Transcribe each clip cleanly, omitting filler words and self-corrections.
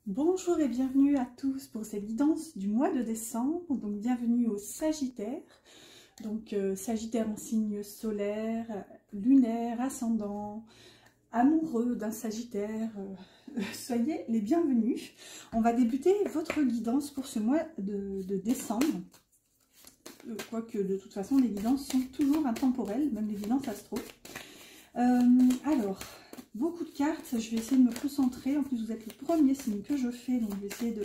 Bonjour et bienvenue à tous pour cette guidance du mois de décembre. Donc bienvenue au Sagittaire. Donc Sagittaire en signe solaire, lunaire, ascendant, amoureux d'un Sagittaire. Soyez les bienvenus. On va débuter votre guidance pour ce mois de décembre. Quoique de toute façon les guidances sont toujours intemporelles, même les guidances astro. Alors, beaucoup de cartes, je vais essayer de me concentrer. En plus, vous êtes le premier signe que je fais, donc je vais essayer de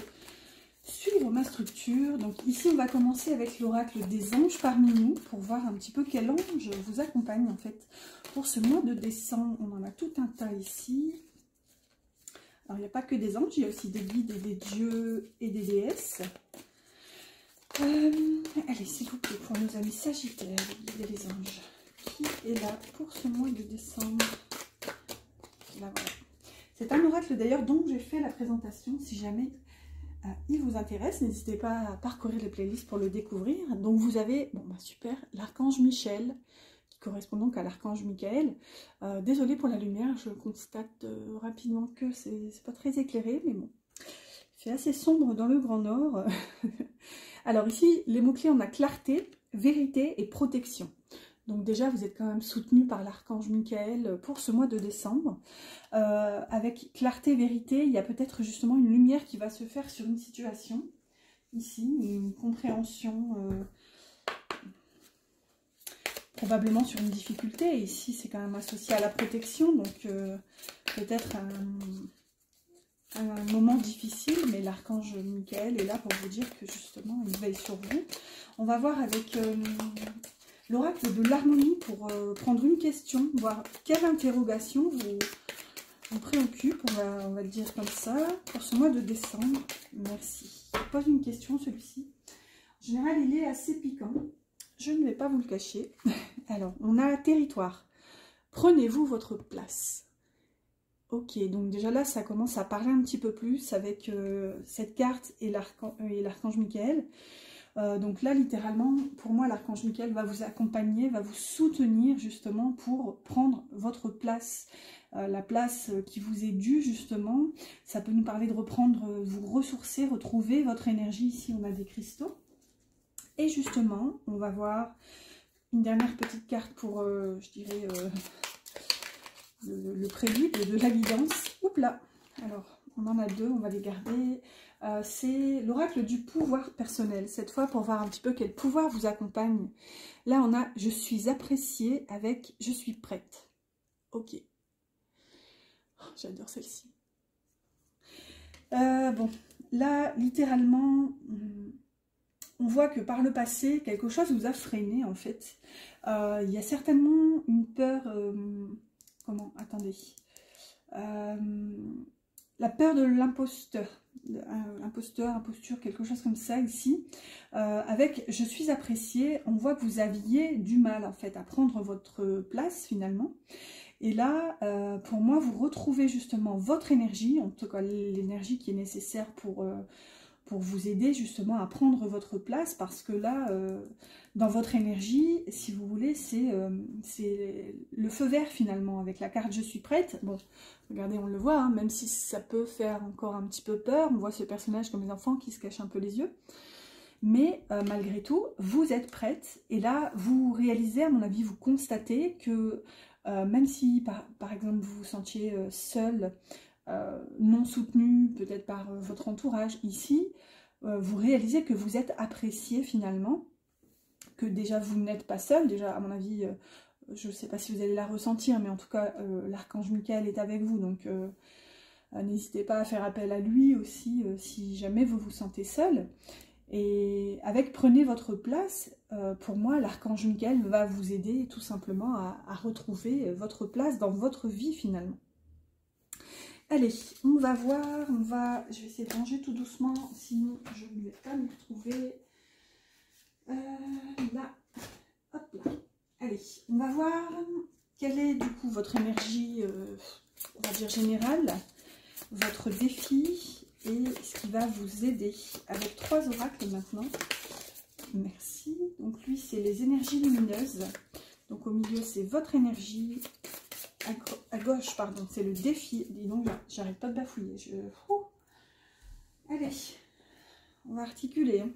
suivre ma structure. Donc ici, on va commencer avec l'oracle des anges parmi nous pour voir un petit peu quel ange vous accompagne en fait pour ce mois de décembre. On en a tout un tas ici. Alors, il n'y a pas que des anges, il y a aussi des guides et des dieux et des déesses. Allez, s'il vous plaît, pour nos amis Sagittaires, les guides et les anges. Qui est là pour ce mois de décembre? Là, voilà. C'est un oracle d'ailleurs dont j'ai fait la présentation. Si jamais il vous intéresse, n'hésitez pas à parcourir les playlists pour le découvrir. Donc vous avez, bon bah super, l'archange Michel, qui correspond donc à l'archange Michael. Désolée pour la lumière, je constate rapidement que c'est pas très éclairé, mais bon. Il fait assez sombre dans le Grand Nord. Alors ici, les mots-clés, on a clarté, vérité et protection. Donc déjà, vous êtes quand même soutenu par l'archange Michael pour ce mois de décembre. Avec clarté, vérité, il y a peut-être justement une lumière qui va se faire sur une situation. Ici, une compréhension, probablement sur une difficulté. Ici, c'est quand même associé à la protection, donc peut-être un moment difficile, mais l'archange Michael est là pour vous dire que justement, il veille sur vous. On va voir avec... l'oracle de l'harmonie pour prendre une question, voir quelle interrogation vous préoccupe, on va le dire comme ça, pour ce mois de décembre. Merci. Je pose une question, celui-ci. En général, il est assez piquant. Je ne vais pas vous le cacher. Alors, on a territoire. Prenez-vous votre place. Ok, donc déjà là, ça commence à parler un petit peu plus avec cette carte et l'archange Michael. Donc là, littéralement, pour moi, l'archange Michael va vous accompagner, va vous soutenir justement pour prendre votre place, la place qui vous est due justement. Ça peut nous parler de reprendre, vous ressourcer, retrouver votre énergie. Ici, on a des cristaux. Et justement, on va voir une dernière petite carte pour, je dirais, le prélude de la guidance. Oups là. Alors, on en a deux, on va les garder. C'est l'oracle du pouvoir personnel, cette fois pour voir un petit peu quel pouvoir vous accompagne. Là on a « je suis appréciée » avec « je suis prête ». Ok. Oh, j'adore celle-ci. Bon, là littéralement, on voit que par le passé, quelque chose vous a freiné en fait. Il y a certainement une peur... comment? Attendez. La peur de l'imposteur. Imposture, quelque chose comme ça ici, avec « je suis appréciée », on voit que vous aviez du mal en fait à prendre votre place finalement, et là pour moi vous retrouvez justement votre énergie, en tout cas l'énergie qui est nécessaire pour vous aider justement à prendre votre place, parce que là, dans votre énergie, si vous voulez, c'est le feu vert finalement, avec la carte « Je suis prête ». Bon, regardez, on le voit, hein, même si ça peut faire encore un petit peu peur, on voit ce personnage comme les enfants qui se cachent un peu les yeux. Mais malgré tout, vous êtes prête, et là, vous réalisez, à mon avis, vous constatez que même si, par exemple, vous vous sentiez seul, non soutenu peut-être par votre entourage, ici, vous réalisez que vous êtes apprécié finalement, que déjà vous n'êtes pas seul, déjà à mon avis, je ne sais pas si vous allez la ressentir, mais en tout cas l'archange Michael est avec vous, donc n'hésitez pas à faire appel à lui aussi si jamais vous vous sentez seul. Et avec « prenez votre place », pour moi l'archange Michael va vous aider tout simplement à retrouver votre place dans votre vie finalement. Allez, on va voir, je vais essayer de ranger tout doucement, sinon je ne vais pas m'y retrouver. Là, hop là. Allez, on va voir quelle est du coup votre énergie, on va dire générale, votre défi et ce qui va vous aider. Avec 3 oracles maintenant. Merci. Donc lui, c'est les énergies lumineuses. Donc au milieu, c'est votre énergie. À gauche, pardon, c'est le défi. Dis donc, j'arrête pas de bafouiller. Allez, on va articuler. Hein.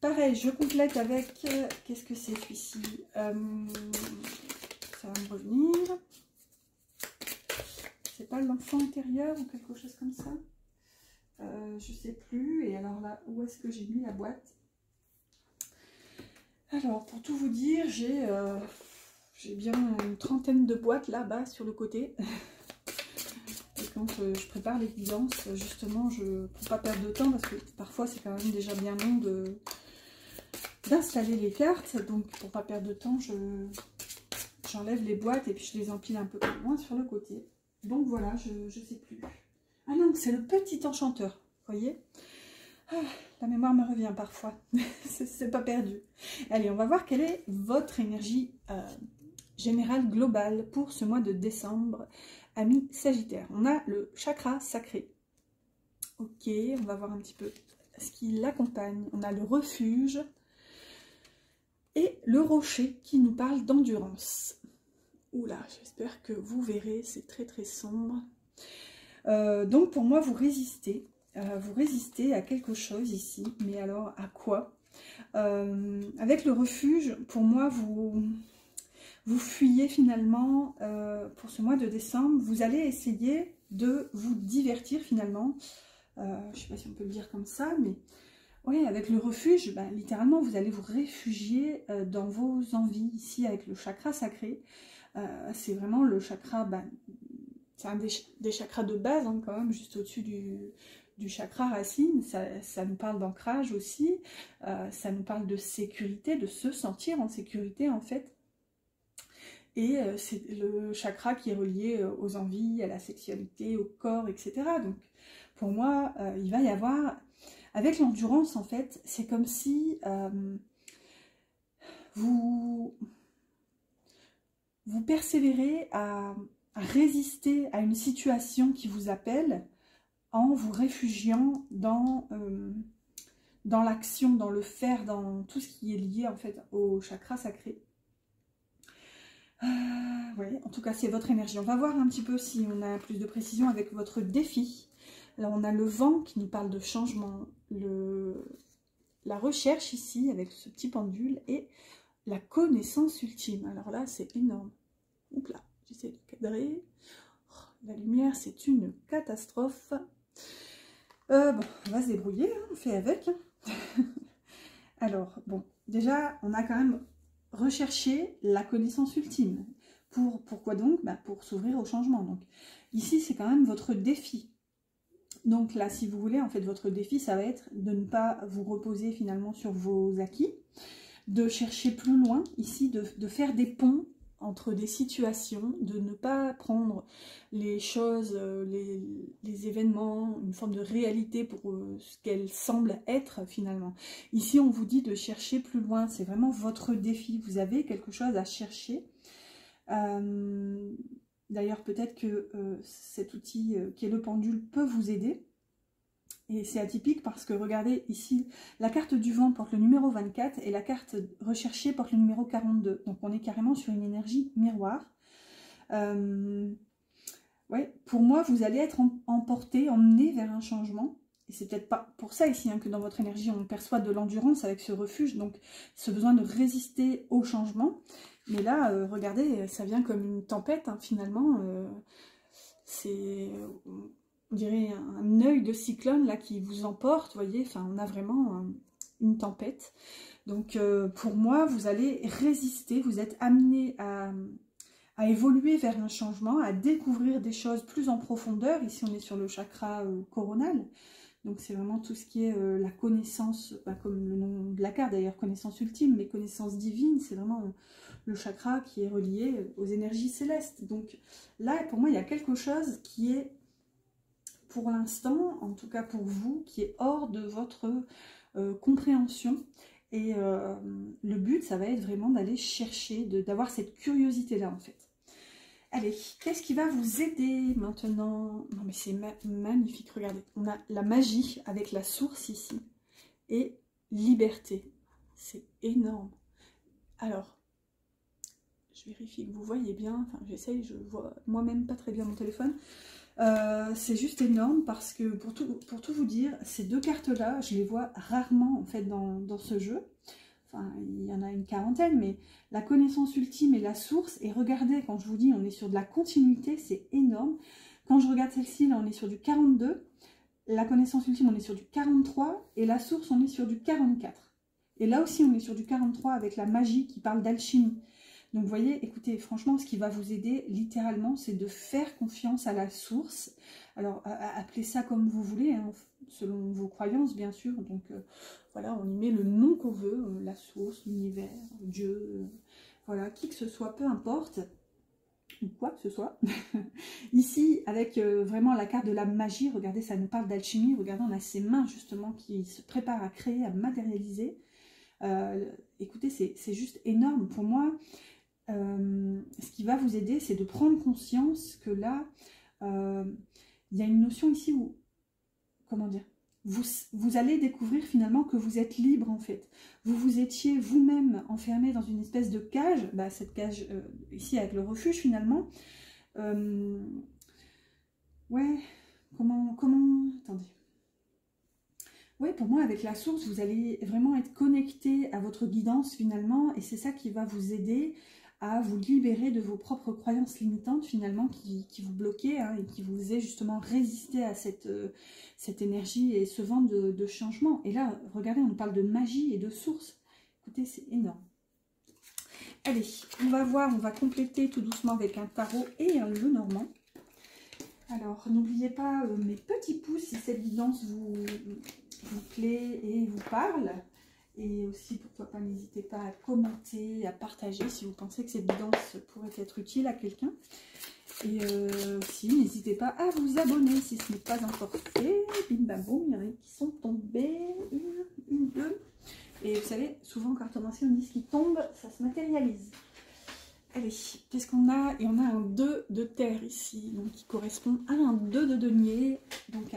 Pareil, je complète avec... Qu'est-ce que c'est celui-ci? Ça va me revenir. C'est pas l'enfant intérieur ou quelque chose comme ça? Je sais plus. Et alors là, où est-ce que j'ai mis la boîte? Alors, pour tout vous dire, j'ai bien une trentaine de boîtes là-bas sur le côté. Et quand je prépare les guidances, justement, je ne prends pas perdre de temps parce que parfois c'est quand même déjà bien long d'installer les cartes. Donc, pour pas perdre de temps, j'enlève les boîtes et puis je les empile un peu plus loin sur le côté. Donc voilà, je ne sais plus. Ah non, c'est le petit enchanteur, vous voyez? Ah, la mémoire me revient parfois, c'est pas perdu. Allez, on va voir quelle est votre énergie générale globale pour ce mois de décembre, amis Sagittaire. On a le chakra sacré. Ok, on va voir un petit peu ce qui l'accompagne. On a le refuge et le rocher qui nous parle d'endurance. Oula, j'espère que vous verrez, c'est très très sombre. Donc pour moi, vous résistez à quelque chose ici, mais alors à quoi? Avec le refuge, pour moi, vous fuyez finalement pour ce mois de décembre. Vous allez essayer de vous divertir finalement. Je ne sais pas si on peut le dire comme ça, mais oui, avec le refuge, ben, littéralement, vous allez vous réfugier dans vos envies ici avec le chakra sacré. C'est vraiment le chakra... Ben, c'est un des chakras de base, hein, quand même, juste au-dessus du chakra racine. Ça nous parle d'ancrage aussi, ça nous parle de sécurité, de se sentir en sécurité en fait. Et c'est le chakra qui est relié aux envies, à la sexualité, au corps, etc. Donc pour moi, il va y avoir, avec l'endurance en fait, c'est comme si vous persévérez à résister à une situation qui vous appelle en vous réfugiant dans l'action, dans le faire, dans tout ce qui est lié en fait au chakra sacré. Ouais, en tout cas c'est votre énergie. On va voir un petit peu si on a plus de précision avec votre défi. Alors on a le vent qui nous parle de changement, la recherche ici avec ce petit pendule et la connaissance ultime. Alors là c'est énorme. Oups là. J'essaie de cadrer. Oh, la lumière, c'est une catastrophe. Bon, on va se débrouiller, hein, on fait avec. Alors, bon, déjà, on a quand même recherché la connaissance ultime. Pourquoi donc? Bah, pour s'ouvrir au changement. Donc, ici, c'est quand même votre défi. Donc là, si vous voulez, en fait, votre défi, ça va être de ne pas vous reposer finalement sur vos acquis, de chercher plus loin, ici, de faire des ponts entre des situations, de ne pas prendre les choses, les événements, une forme de réalité pour ce qu'elles semblent être finalement. Ici, on vous dit de chercher plus loin, c'est vraiment votre défi. Vous avez quelque chose à chercher. D'ailleurs, peut-être que cet outil qui est le pendule peut vous aider. Et c'est atypique parce que regardez ici, la carte du vent porte le numéro 24 et la carte recherchée porte le numéro 42. Donc on est carrément sur une énergie miroir. Ouais, pour moi, vous allez être emporté, emmené vers un changement. Et c'est peut-être pas pour ça ici hein, que dans votre énergie, on perçoit de l'endurance avec ce refuge, donc ce besoin de résister au changement. Mais là, regardez, ça vient comme une tempête hein, finalement. C'est... on dirait un œil de cyclone là qui vous emporte, vous voyez, enfin on a vraiment une tempête. Donc pour moi, vous allez résister, vous êtes amené à évoluer vers un changement, à découvrir des choses plus en profondeur. Ici on est sur le chakra coronal, donc c'est vraiment tout ce qui est la connaissance, bah, comme le nom de la carte d'ailleurs, connaissance ultime, mais connaissance divine, c'est vraiment le chakra qui est relié aux énergies célestes. Donc là pour moi il y a quelque chose qui est pour l'instant, en tout cas pour vous, qui est hors de votre compréhension. Et le but, ça va être vraiment d'aller chercher, d'avoir cette curiosité-là, en fait. Allez, qu'est-ce qui va vous aider maintenant? Non, mais c'est magnifique, regardez. On a la magie avec la source ici. Et liberté. C'est énorme. Alors, je vérifie que vous voyez bien. Enfin, j'essaye, je vois moi-même pas très bien mon téléphone. C'est juste énorme parce que pour tout vous dire, ces deux cartes-là, je les vois rarement en fait dans ce jeu. Enfin, il y en a une quarantaine, mais la connaissance ultime et la source, et regardez, quand je vous dis on est sur de la continuité, c'est énorme. Quand je regarde celle-ci, là on est sur du 42, la connaissance ultime on est sur du 43, et la source on est sur du 44. Et là aussi on est sur du 43 avec la magie qui parle d'alchimie. Donc vous voyez, écoutez, franchement, ce qui va vous aider littéralement, c'est de faire confiance à la source. Alors, appelez ça comme vous voulez, hein, selon vos croyances, bien sûr. Donc, voilà, on y met le nom qu'on veut, la source, l'univers, Dieu, voilà, qui que ce soit, peu importe, ou quoi que ce soit. Ici, avec vraiment la carte de la magie, regardez, ça nous parle d'alchimie. Regardez, on a ces mains, justement, qui se préparent à créer, à matérialiser. Écoutez, c'est juste énorme pour moi. Ce qui va vous aider, c'est de prendre conscience que là, il y a une notion ici où, comment dire, vous allez découvrir finalement que vous êtes libre en fait. Vous vous étiez vous-même enfermé dans une espèce de cage, bah, cette cage ici avec le refuge finalement. Ouais, comment, attendez. Ouais, pour moi, avec la source, vous allez vraiment être connecté à votre guidance finalement, et c'est ça qui va vous aider à vous libérer de vos propres croyances limitantes finalement qui vous bloquaient, hein, et qui vous faisaient justement résister à cette énergie et ce vent de changement. Et là, regardez, on nous parle de magie et de source. Écoutez, c'est énorme. Allez, on va voir, on va compléter tout doucement avec un tarot et un Lenormand. Alors, n'oubliez pas mes petits pouces si cette guidance vous plaît et vous parle. Et aussi, pourquoi pas, n'hésitez pas à commenter, à partager si vous pensez que cette guidance pourrait être utile à quelqu'un. Et aussi, n'hésitez pas à vous abonner si ce n'est pas encore fait. Bim bam boum, il y en a qui sont tombés. Une, deux. Et vous savez, souvent quand on enseigne, on dit ce qui tombe, ça se matérialise. Allez, qu'est-ce qu'on a? Et on a un 2 de terre ici, donc qui correspond à un 2 de denier, donc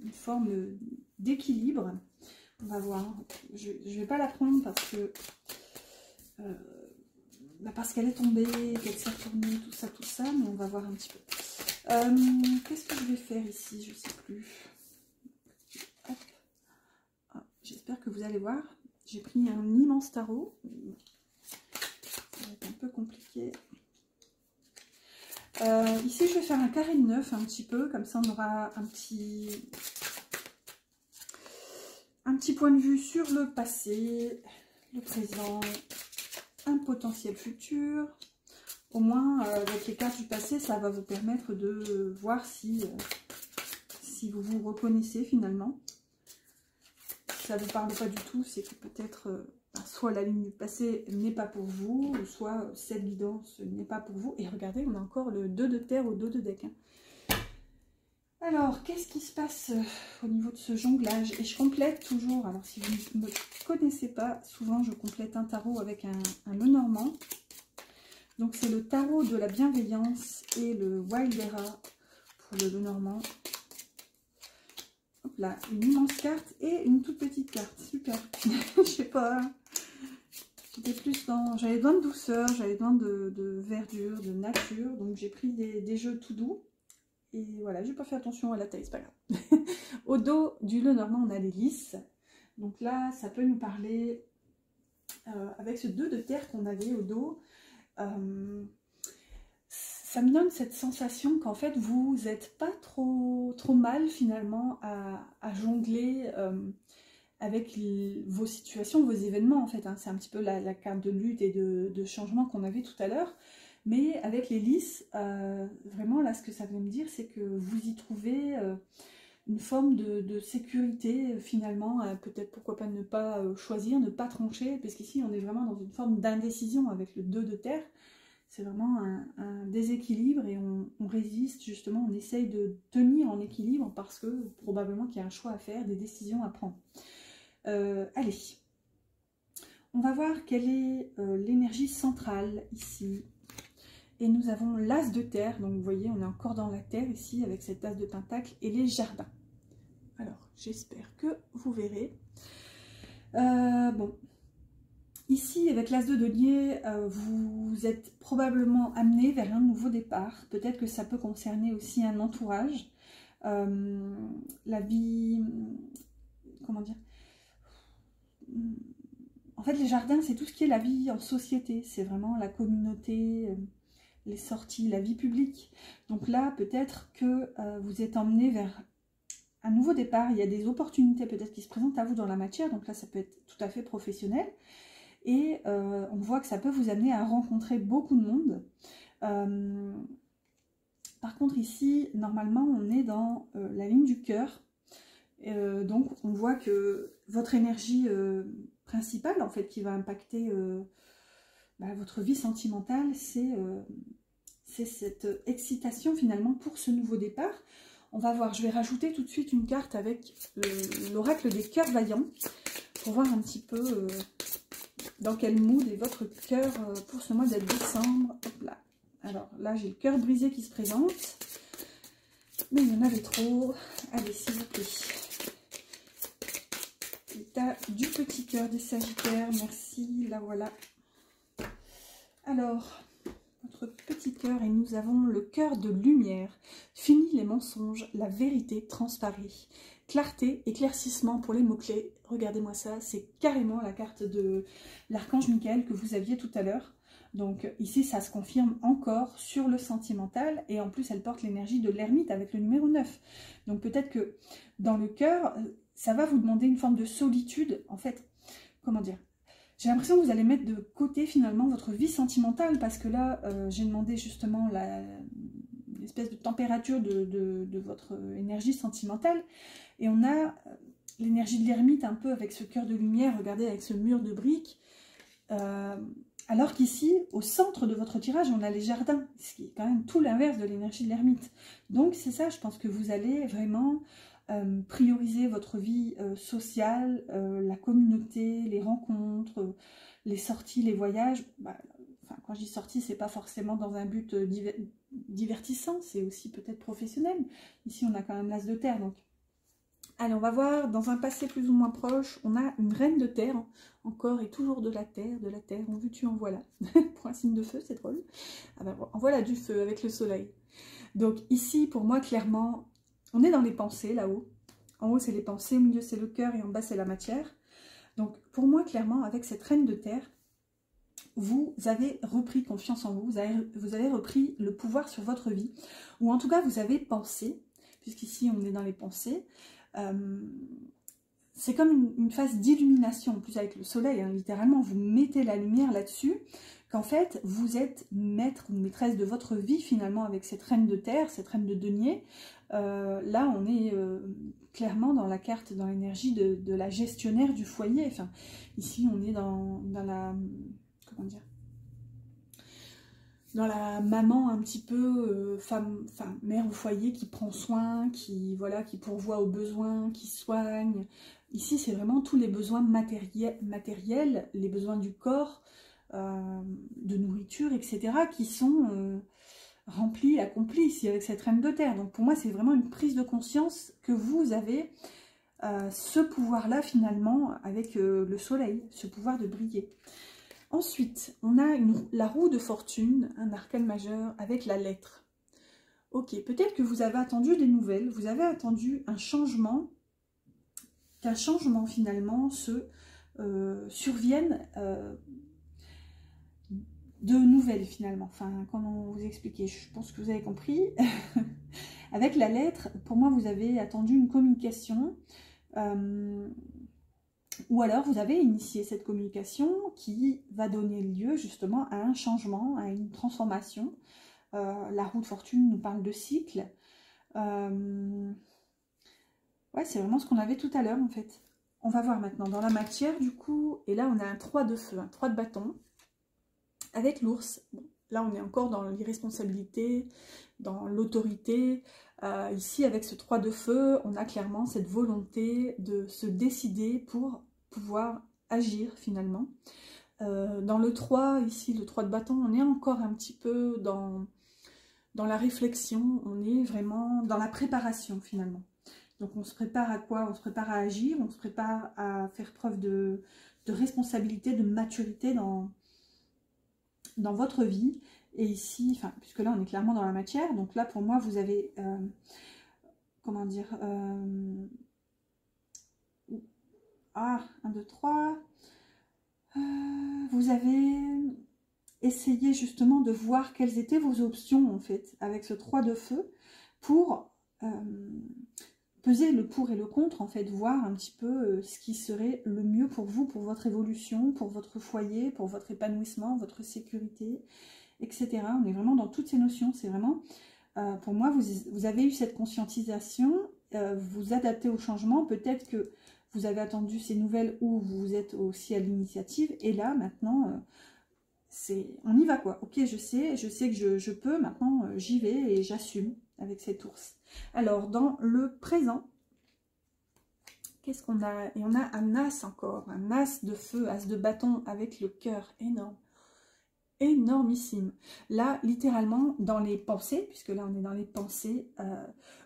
une forme d'équilibre. On va voir. Je ne vais pas la prendre parce qu'elle est tombée, qu'elle s'est retournée, tout ça, mais on va voir un petit peu. Qu'est-ce que je vais faire ici? Je ne sais plus. Ah, j'espère que vous allez voir. J'ai pris un immense tarot. Ça va être un peu compliqué. Ici, je vais faire un carré de 9 un petit peu, comme ça on aura un petit point de vue sur le passé, le présent, un potentiel futur. Au moins, avec les cartes du passé, ça va vous permettre de voir si vous vous reconnaissez finalement. Si ça ne vous parle pas du tout, c'est que peut-être soit la ligne du passé n'est pas pour vous, ou soit cette guidance n'est pas pour vous. Et regardez, on a encore le 2 de terre au dos de deck. Hein. Alors, qu'est-ce qui se passe au niveau de ce jonglage? Et je complète toujours, alors si vous ne me connaissez pas, souvent je complète un tarot avec un Lenormand. Donc c'est le tarot de la bienveillance et le Wildera pour le Lenormand. Hop là, une immense carte et une toute petite carte, super. Je sais pas, j'étais plus dans... J'avais besoin de douceur, j'avais besoin de verdure, de nature, donc j'ai pris des jeux tout doux. Et voilà, j'ai pas fait attention à la taille, c'est pas grave. Au dos du Lenormand, on a les lys. Donc là, ça peut nous parler, avec ce 2 de terre qu'on avait au dos, ça me donne cette sensation qu'en fait, vous n'êtes pas trop mal finalement à jongler avec vos situations, vos événements en fait. Hein. C'est un petit peu la carte de lutte et de changement qu'on avait tout à l'heure. Mais avec les lys, vraiment là ce que ça veut me dire, c'est que vous y trouvez une forme de sécurité finalement, peut-être pourquoi pas ne pas choisir, ne pas trancher, parce qu'ici on est vraiment dans une forme d'indécision avec le 2 de terre. C'est vraiment un déséquilibre et on résiste justement, on essaye de tenir en équilibre parce que probablement qu'il y a un choix à faire, des décisions à prendre. Allez, on va voir quelle est l'énergie centrale ici. Et nous avons l'as de terre, donc vous voyez, on est encore dans la terre ici avec cet as de pentacle et les jardins. Alors, j'espère que vous verrez. Bon, Ici, avec l'As de denier, vous êtes probablement amené vers un nouveau départ. Peut-être que ça peut concerner aussi un entourage. La vie... Comment dire? En fait, les jardins, c'est tout ce qui est la vie en société. C'est vraiment la communauté, les sorties, la vie publique. Donc là, peut-être que vous êtes emmené vers un nouveau départ. Il y a des opportunités peut-être qui se présentent à vous dans la matière. Donc là, ça peut être tout à fait professionnel. Et on voit que ça peut vous amener à rencontrer beaucoup de monde. Par contre, ici, normalement, on est dans la ligne du cœur. Donc, on voit que votre énergie principale, en fait, qui va impacter votre vie sentimentale, c'est cette excitation, finalement, pour ce nouveau départ. On va voir, je vais rajouter tout de suite une carte avec l'oracle des cœurs vaillants, pour voir un petit peu... dans quel mood est votre cœur pour ce mois de décembre. Hop là. Alors là, j'ai le cœur brisé qui se présente. Mais il y en avait trop. Allez, s'il vous plaît. L'état du petit cœur des Sagittaires. Merci. Là, voilà. Alors, votre petit cœur. Et nous avons le cœur de lumière. Fini les mensonges. La vérité transparaît. Clarté, éclaircissement pour les mots-clés. Regardez-moi ça, c'est carrément la carte de l'archange Michael que vous aviez tout à l'heure. Donc ici, ça se confirme encore sur le sentimental. Et en plus, elle porte l'énergie de l'ermite avec le numéro 9. Donc peut-être que dans le cœur, ça va vous demander une forme de solitude. En fait, comment dire? J'ai l'impression que vous allez mettre de côté finalement votre vie sentimentale. Parce que là, j'ai demandé justement l'espèce de température de votre énergie sentimentale. Et on a l'énergie de l'ermite un peu avec ce cœur de lumière, regardez, avec ce mur de briques. Alors qu'ici, au centre de votre tirage, on a les jardins, ce qui est quand même tout l'inverse de l'énergie de l'ermite. Donc c'est ça, je pense que vous allez vraiment prioriser votre vie sociale, la communauté, les rencontres, les sorties, les voyages. Enfin, quand je dis sortie, c'est pas forcément dans un but divertissant, c'est aussi peut-être professionnel. Ici, on a quand même l'as de terre, donc... Allez, on va voir, dans un passé plus ou moins proche, on a une reine de terre, encore et toujours de la terre, en veux-tu, en voilà. Pour un signe de feu, c'est drôle. Ah ben, en voilà du feu avec le soleil. Donc ici, pour moi, clairement, on est dans les pensées, là-haut. En haut, c'est les pensées, au milieu, c'est le cœur, et en bas, c'est la matière. Donc, pour moi, clairement, avec cette reine de terre, vous avez repris confiance en vous, vous avez repris le pouvoir sur votre vie, ou en tout cas, vous avez pensé, puisqu'ici, on est dans les pensées. C'est comme une phase d'illumination, en plus avec le soleil, hein, littéralement, vous mettez la lumière là-dessus, qu'en fait, vous êtes maître ou maîtresse de votre vie, finalement, avec cette reine de terre, cette reine de denier. Là, on est clairement dans la carte, dans l'énergie de la gestionnaire du foyer. Enfin, ici, on est dans la... Comment dire ? Dans la maman un petit peu mère au foyer qui prend soin, qui pourvoit aux besoins, qui soigne. Ici, c'est vraiment tous les besoins matériels, les besoins du corps, de nourriture, etc., qui sont remplis, accomplis ici avec cette reine de terre. Donc pour moi, c'est vraiment une prise de conscience que vous avez ce pouvoir-là finalement avec le soleil, ce pouvoir de briller. Ensuite, on a la roue de fortune, un arcane majeur avec la lettre. Ok, peut-être que vous avez attendu des nouvelles, vous avez attendu un changement, qu'un changement finalement survienne de nouvelles finalement. Enfin, comment vous expliquer? Je pense que vous avez compris. Avec la lettre, pour moi, vous avez attendu une communication. Ou alors vous avez initié cette communication qui va donner lieu justement à un changement, à une transformation. La roue de fortune nous parle de cycle. Ouais, c'est vraiment ce qu'on avait tout à l'heure en fait. On va voir maintenant dans la matière du coup. Et là on a un 3 de feu, un 3 de bâton avec l'ours. Bon, là on est encore dans l'irresponsabilité, dans l'autorité. Ici avec ce 3 de feu, on a clairement cette volonté de se décider pour pouvoir agir finalement. Dans le 3, ici le 3 de bâton, on est encore un petit peu dans la réflexion, on est vraiment dans la préparation finalement. Donc on se prépare à quoi? On se prépare à agir, on se prépare à faire preuve de responsabilité, de maturité dans votre vie. Et ici, enfin, puisque là on est clairement dans la matière, donc là pour moi vous avez, comment dire, 1, 2, 3, vous avez essayé justement de voir quelles étaient vos options en fait, avec ce 3 de feu, pour peser le pour et le contre, en fait, voir un petit peu ce qui serait le mieux pour vous, pour votre évolution, pour votre foyer, pour votre épanouissement, votre sécurité, etc. On est vraiment dans toutes ces notions, c'est vraiment, pour moi, vous avez eu cette conscientisation, vous adaptez au changement, peut-être que vous avez attendu ces nouvelles ou vous êtes aussi à l'initiative, et là, maintenant, on y va quoi. Ok, je sais que je peux, maintenant j'y vais et j'assume avec cet ours. Alors, dans le présent, qu'est-ce qu'on a? Et on a un as encore, un as de feu, as de bâton avec le cœur énorme. Énormissime. Là, littéralement, dans les pensées, puisque là on est dans les pensées,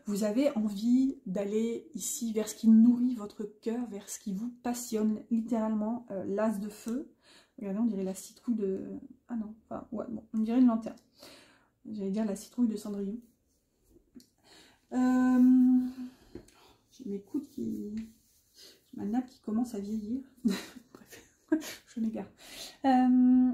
vous avez envie d'aller ici vers ce qui nourrit votre cœur, vers ce qui vous passionne, littéralement, l'as de feu. Regardez, on dirait la citrouille de... Ah non, enfin, ouais, bon, on dirait une lanterne. J'allais dire la citrouille de Cendrillon. J'ai mes coudes qui... Ma nappe qui commence à vieillir. Bref, je m'égare.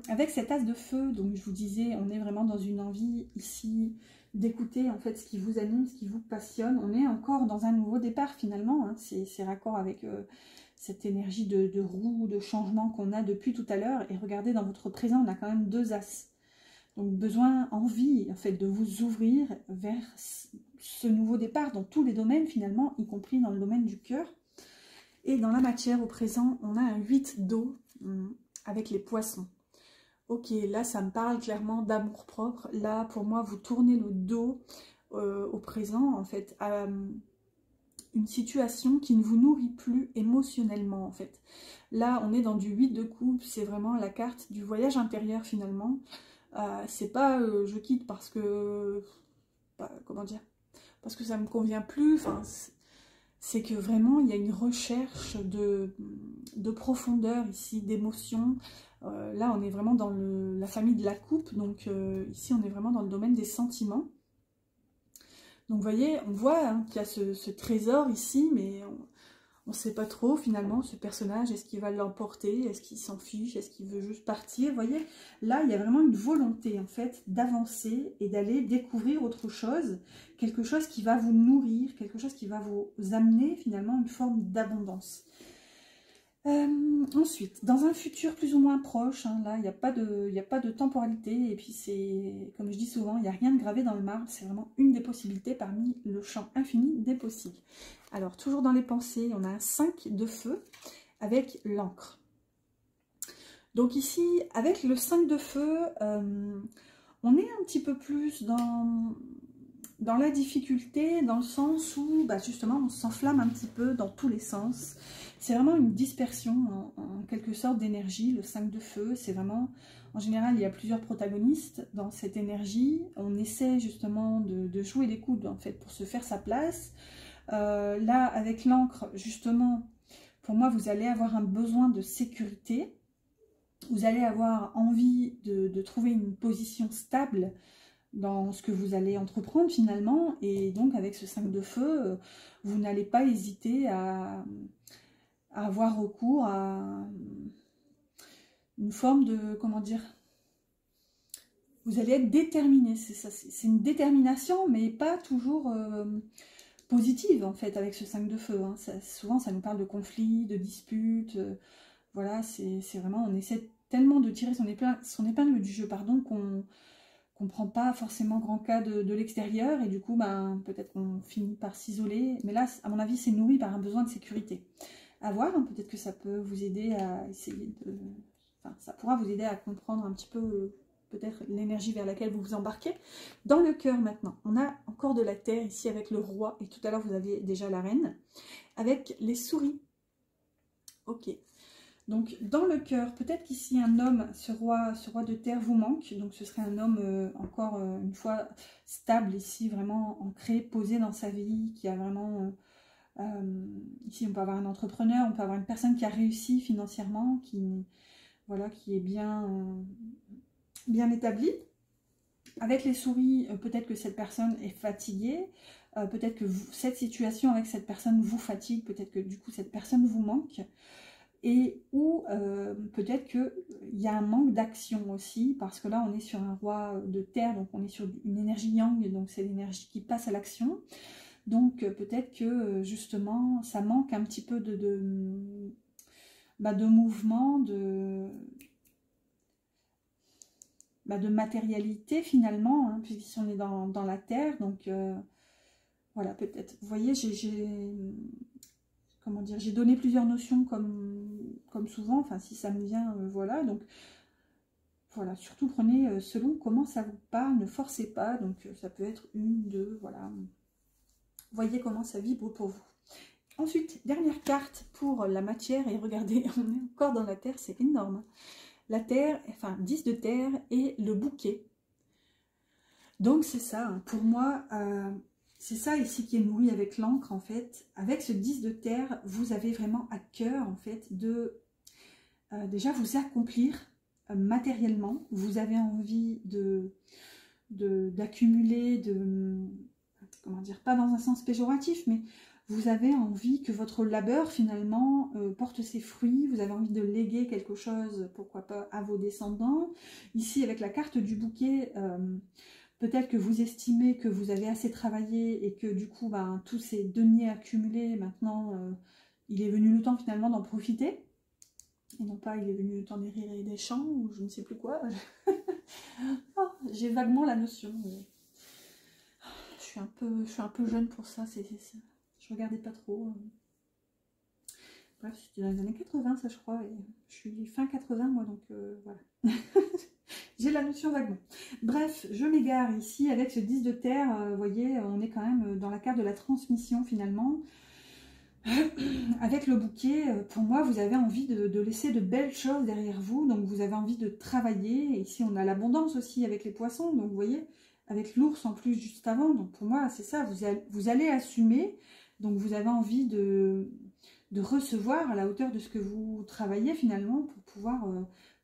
Avec cet as de feu, donc je vous disais, on est vraiment dans une envie ici d'écouter en fait ce qui vous anime, ce qui vous passionne. On est encore dans un nouveau départ finalement, hein. C'est raccord avec cette énergie de roue, de changement qu'on a depuis tout à l'heure. Et regardez, dans votre présent, on a quand même 2 as. Donc besoin, envie en fait de vous ouvrir vers ce nouveau départ dans tous les domaines finalement, y compris dans le domaine du cœur. Et dans la matière, au présent, on a un 8 d'eau avec les poissons. Ok, là, ça me parle clairement d'amour-propre. Là, pour moi, vous tournez le dos au présent, en fait, à une situation qui ne vous nourrit plus émotionnellement, en fait. Là, on est dans du 8 de coupe. C'est vraiment la carte du voyage intérieur, finalement. C'est pas je quitte parce que... comment dire? Parce que ça me convient plus, enfin... C'est que vraiment, il y a une recherche de profondeur ici, d'émotion. Là, on est vraiment dans la famille de la coupe. Donc, ici, on est vraiment dans le domaine des sentiments. Donc, vous voyez, on voit hein, qu'il y a ce trésor ici, mais on ne sait pas trop, finalement, ce personnage. Est-ce qu'il va l'emporter? Est-ce qu'il s'en fiche? Est-ce qu'il veut juste partir? Vous voyez, là, il y a vraiment une volonté, en fait, d'avancer et d'aller découvrir autre chose. Quelque chose qui va vous nourrir, quelque chose qui va vous amener, finalement, une forme d'abondance. Ensuite, dans un futur plus ou moins proche, hein, là, il n'y a pas de temporalité. Et puis, c'est, comme je dis souvent, il n'y a rien de gravé dans le marbre. C'est vraiment une des possibilités parmi le champ infini des possibles. Alors, toujours dans les pensées, on a un 5 de feu avec l'encre. Donc ici, avec le 5 de feu, on est un petit peu plus dans la difficulté, dans le sens où, bah, justement, on s'enflamme un petit peu dans tous les sens. C'est vraiment une dispersion, en quelque sorte, d'énergie. Le 5 de feu, c'est vraiment... En général, il y a plusieurs protagonistes dans cette énergie. On essaie justement de jouer les coudes, en fait, pour se faire sa place. Là, avec l'encre, justement, pour moi, vous allez avoir un besoin de sécurité. Vous allez avoir envie de trouver une position stable dans ce que vous allez entreprendre finalement. Et donc, avec ce 5 de feu, vous n'allez pas hésiter à avoir recours à une forme de, comment dire, vous allez être déterminé. C'est une détermination, mais pas toujours... positive en fait avec ce 5 de feu, hein. Souvent ça nous parle de conflits, de disputes, voilà, c'est vraiment, on essaie tellement de tirer son épingle du jeu, pardon, qu'on ne prend pas forcément grand cas de l'extérieur, et du coup ben, peut-être qu'on finit par s'isoler, mais là à mon avis c'est nourri par un besoin de sécurité. À voir, hein, peut-être que ça peut vous aider à essayer de... Enfin, ça pourra vous aider à comprendre un petit peu... peut-être l'énergie vers laquelle vous vous embarquez. Dans le cœur maintenant, on a encore de la terre ici avec le roi, et tout à l'heure vous aviez déjà la reine, avec les souris. Ok, donc dans le cœur, peut-être qu'ici un homme, ce roi de terre vous manque, donc ce serait un homme encore une fois stable ici, vraiment ancré, posé dans sa vie, qui a vraiment ici on peut avoir un entrepreneur, on peut avoir une personne qui a réussi financièrement, voilà, qui est bien établie. Avec les souris, peut-être que cette personne est fatiguée, peut-être que cette situation avec cette personne vous fatigue, peut-être que du coup cette personne vous manque, ou peut-être qu'il y a un manque d'action aussi, parce que là on est sur un roi de terre, donc on est sur une énergie yang, donc c'est l'énergie qui passe à l'action. Donc peut-être que justement ça manque un petit peu de mouvement, de matérialité finalement, hein, puisqu'ici on est dans la terre, donc voilà, peut-être. Vous voyez, comment dire, j'ai donné plusieurs notions comme souvent, enfin si ça me vient, voilà, donc voilà, surtout prenez selon comment ça vous parle, ne forcez pas, donc ça peut être une, deux, voilà. Voyez comment ça vibre pour vous. Ensuite, dernière carte pour la matière, et regardez, on est encore dans la terre, c'est énorme. La terre, enfin 10 de terre et le bouquet. Donc c'est ça, hein, pour moi, c'est ça ici qui est nourri avec l'encre en fait. Avec ce 10 de terre, vous avez vraiment à cœur en fait de déjà vous accomplir matériellement. Vous avez envie d'accumuler, comment dire, pas dans un sens péjoratif, mais vous avez envie que votre labeur finalement porte ses fruits, vous avez envie de léguer quelque chose, pourquoi pas, à vos descendants. Ici avec la carte du bouquet, peut-être que vous estimez que vous avez assez travaillé et que du coup tous ces deniers accumulés, maintenant il est venu le temps finalement d'en profiter. Et non pas il est venu le temps des rires et des chants ou je ne sais plus quoi. Oh, j'ai vaguement la notion. Je suis un peu jeune pour ça, je regardais pas trop. Bref, c'était dans les années 80 ça je crois, et je suis fin 80 moi, donc voilà. J'ai la notion vaguement. Bref, je m'égare ici avec ce 10 de terre, vous voyez, on est quand même dans la carte de la transmission finalement. Avec le bouquet, pour moi, vous avez envie de laisser de belles choses derrière vous, donc vous avez envie de travailler. Et ici, on a l'abondance aussi avec les poissons, donc vous voyez, avec l'ours en plus juste avant. Donc pour moi, c'est ça, vous allez assumer, donc vous avez envie de recevoir à la hauteur de ce que vous travaillez finalement pour pouvoir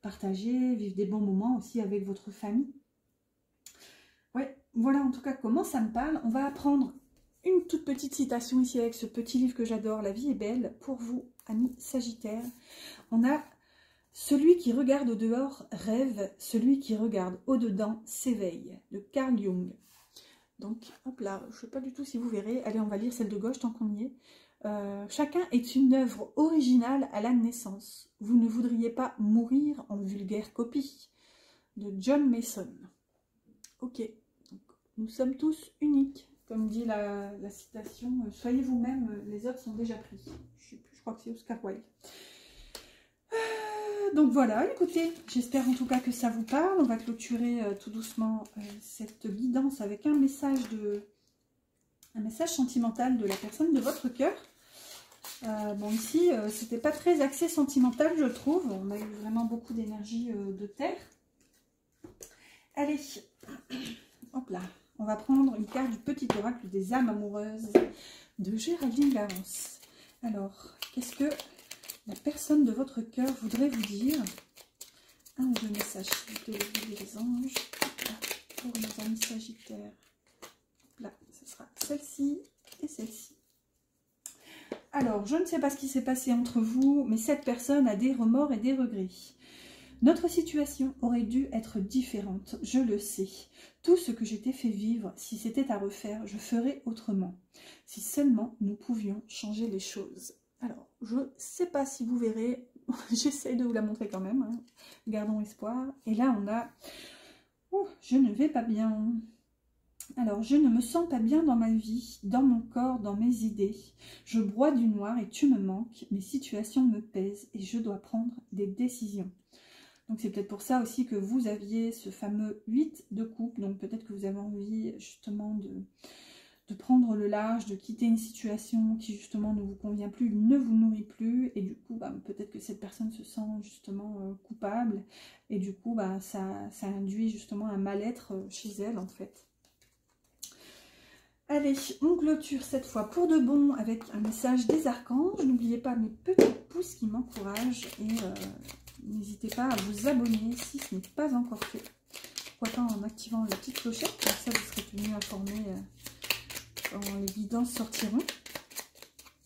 partager, vivre des bons moments aussi avec votre famille. Ouais, voilà en tout cas comment ça me parle. On va apprendre une toute petite citation ici avec ce petit livre que j'adore, La vie est belle, pour vous, amis Sagittaires. On a « Celui qui regarde au dehors rêve, celui qui regarde au-dedans s'éveille » de Carl Jung. Donc, hop là, je ne sais pas du tout si vous verrez. Allez, on va lire celle de gauche tant qu'on y est. Chacun est une œuvre originale à la naissance. Vous ne voudriez pas mourir en vulgaire copie de John Mason. Ok, donc, nous sommes tous uniques. Comme dit la citation, soyez vous-même, les autres sont déjà pris. Je crois que c'est Oscar Wilde. Donc voilà, écoutez, j'espère en tout cas que ça vous parle. On va clôturer tout doucement cette guidance avec un message sentimental de la personne de votre cœur. Bon, ici, c'était pas très axé sentimental, je trouve. On a eu vraiment beaucoup d'énergie de terre. Allez, hop là. On va prendre une carte du petit oracle des âmes amoureuses de Géraldine Garance. Alors, qu'est-ce que la personne de votre cœur voudrait vous dire? Un ou deux messages des anges pour nos amis Sagittaires. Là, ce sera celle-ci et celle-ci. Alors, je ne sais pas ce qui s'est passé entre vous, mais cette personne a des remords et des regrets. Notre situation aurait dû être différente, je le sais. Tout ce que je t'ai fait vivre, si c'était à refaire, je ferais autrement. Si seulement nous pouvions changer les choses. Alors, je ne sais pas si vous verrez, j'essaie de vous la montrer quand même. Hein. Gardons espoir. Et là, on a... Oh, je ne vais pas bien. Alors, je ne me sens pas bien dans ma vie, dans mon corps, dans mes idées. Je broie du noir et tu me manques. Mes situations me pèsent et je dois prendre des décisions. Donc c'est peut-être pour ça aussi que vous aviez ce fameux 8 de coupe. Donc peut-être que vous avez envie justement de prendre le large, de quitter une situation qui justement ne vous convient plus, ne vous nourrit plus. Et du coup, peut-être que cette personne se sent justement coupable. Et du coup, ça induit justement un mal-être chez elle en fait. Allez, on clôture cette fois pour de bon avec un message des archanges. N'oubliez pas mes petits pouces qui m'encouragent et n'hésitez pas à vous abonner si ce n'est pas encore fait. Pourquoi pas en activant la petite clochette, comme ça vous serez tenu informé quand les guidances sortiront.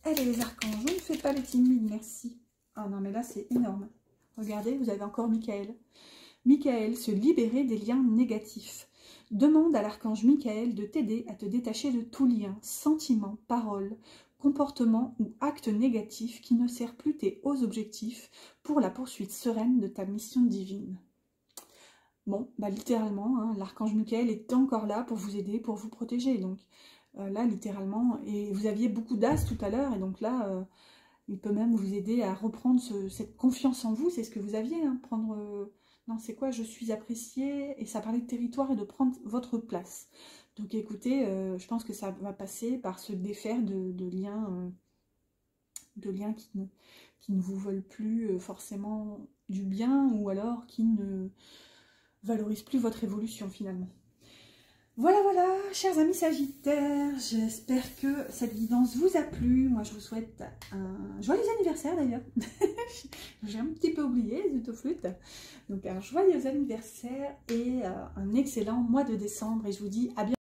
Allez les archanges, on ne fait pas les timides, merci. Ah non mais là c'est énorme. Regardez, vous avez encore Michael. Michael, se libérer des liens négatifs. Demande à l'archange Michael de t'aider à te détacher de tout lien, sentiment, parole, comportement ou acte négatif qui ne sert plus tes hauts objectifs pour la poursuite sereine de ta mission divine. Bon, bah littéralement, hein, l'archange Michael est encore là pour vous aider, pour vous protéger. Donc là, littéralement, et vous aviez beaucoup d'as tout à l'heure, et donc là, il peut même vous aider à reprendre cette confiance en vous. C'est ce que vous aviez, hein, prendre... non, c'est quoi? Je suis appréciée, et ça parlait de territoire et de prendre votre place. Donc écoutez, je pense que ça va passer par se défaire de liens qui ne vous veulent plus forcément du bien, ou alors qui ne valorisent plus votre évolution finalement. Voilà, voilà, chers amis Sagittaires, j'espère que cette guidance vous a plu. Moi, je vous souhaite un joyeux anniversaire d'ailleurs. J'ai un petit peu oublié les autoflûtes. Donc, un joyeux anniversaire et un excellent mois de décembre. Et je vous dis à bientôt.